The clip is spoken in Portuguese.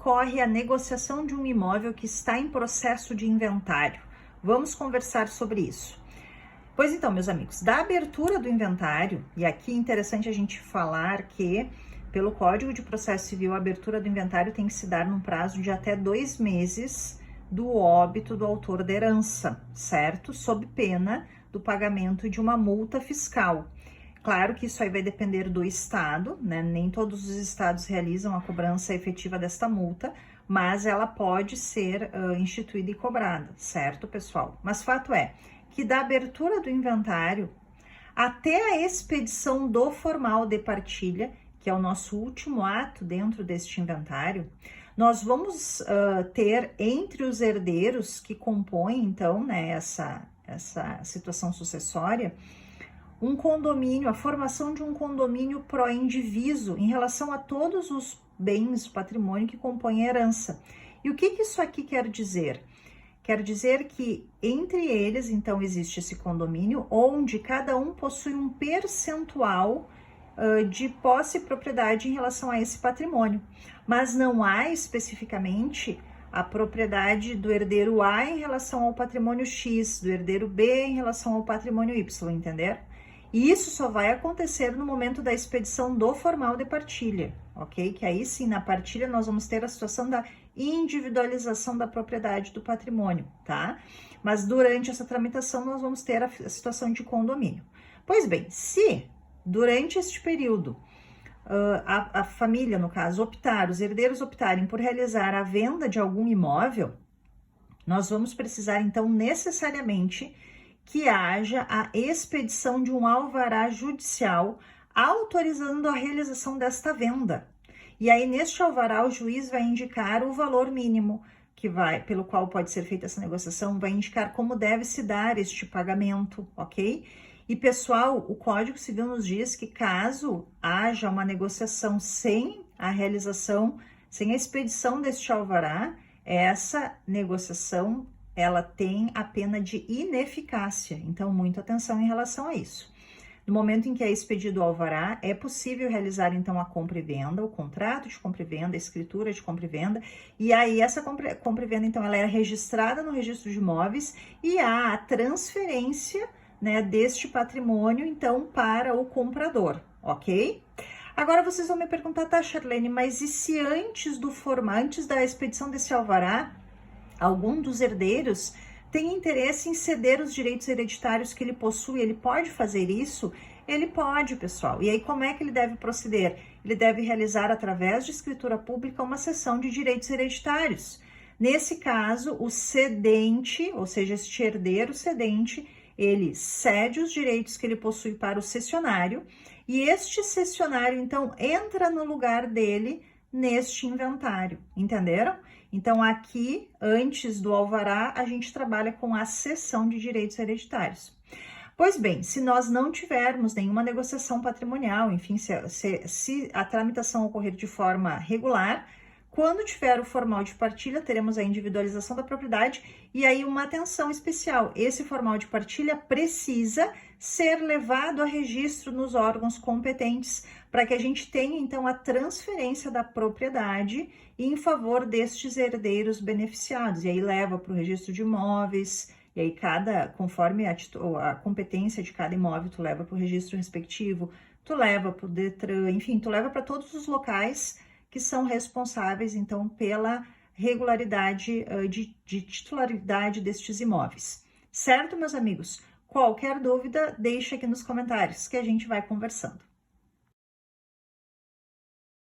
ocorre a negociação de um imóvel que está em processo de inventário? Vamos conversar sobre isso. Pois então, meus amigos, da abertura do inventário, e aqui é interessante a gente falar que, pelo Código de Processo Civil, a abertura do inventário tem que se dar num prazo de até 2 meses do óbito do autor da herança, certo? Sob pena do pagamento de uma multa fiscal. Claro que isso aí vai depender do estado, né? Nem todos os estados realizam a cobrança efetiva desta multa, mas ela pode ser instituída e cobrada, certo, pessoal? Mas fato é que da abertura do inventário até a expedição do formal de partilha, que é o nosso último ato dentro deste inventário, nós vamos ter entre os herdeiros que compõem, então, né, essa situação sucessória, um condomínio, a formação de um condomínio pró-indiviso em relação a todos os bens, o patrimônio que compõem a herança. E o que isso aqui quer dizer? Quer dizer que entre eles, então, existe esse condomínio onde cada um possui um percentual de posse e propriedade em relação a esse patrimônio, mas não há especificamente a propriedade do herdeiro A em relação ao patrimônio X, do herdeiro B em relação ao patrimônio Y, entender? E isso só vai acontecer no momento da expedição do formal de partilha, ok? Que aí sim, na partilha, nós vamos ter a situação da individualização da propriedade do patrimônio, tá? Mas durante essa tramitação, nós vamos ter a situação de condomínio. Pois bem, se durante este período a família, no caso, os herdeiros optarem por realizar a venda de algum imóvel, nós vamos precisar, então, necessariamente que haja a expedição de um alvará judicial autorizando a realização desta venda. E aí, neste alvará, o juiz vai indicar o valor mínimo pelo qual pode ser feita essa negociação, vai indicar como deve se dar este pagamento, ok? E, pessoal, o Código Civil nos diz que caso haja uma negociação sem a realização, sem a expedição deste alvará, essa negociação ela tem a pena de ineficácia, então muita atenção em relação a isso. No momento em que é expedido o alvará, é possível realizar então a compra e venda, o contrato de compra e venda, a escritura de compra e venda, e aí essa compra e venda então ela é registrada no registro de imóveis e há a transferência, né, deste patrimônio então para o comprador, ok? Agora vocês vão me perguntar, tá, Charlene, mas e se antes da expedição desse alvará, algum dos herdeiros tem interesse em ceder os direitos hereditários que ele possui, ele pode fazer isso? Ele pode, pessoal. E aí, como é que ele deve proceder? Ele deve realizar, através de escritura pública, uma cessão de direitos hereditários. Nesse caso, o cedente, ou seja, este herdeiro cedente, ele cede os direitos que ele possui para o cessionário, e este cessionário, então, entra no lugar dele neste inventário, entenderam? Então, aqui, antes do alvará, a gente trabalha com a cessão de direitos hereditários. Pois bem, se nós não tivermos nenhuma negociação patrimonial, enfim, se a tramitação ocorrer de forma regular, quando tiver o formal de partilha, teremos a individualização da propriedade e aí uma atenção especial. Esse formal de partilha precisa ser levado a registro nos órgãos competentes para que a gente tenha, então, a transferência da propriedade em favor destes herdeiros beneficiados. E aí leva para o registro de imóveis, e aí conforme a competência de cada imóvel, tu leva para o registro respectivo, tu leva para o Detran, enfim, tu leva para todos os locais que são responsáveis, então, pela regularidade de titularidade destes imóveis. Certo, meus amigos? Qualquer dúvida, deixa aqui nos comentários que a gente vai conversando.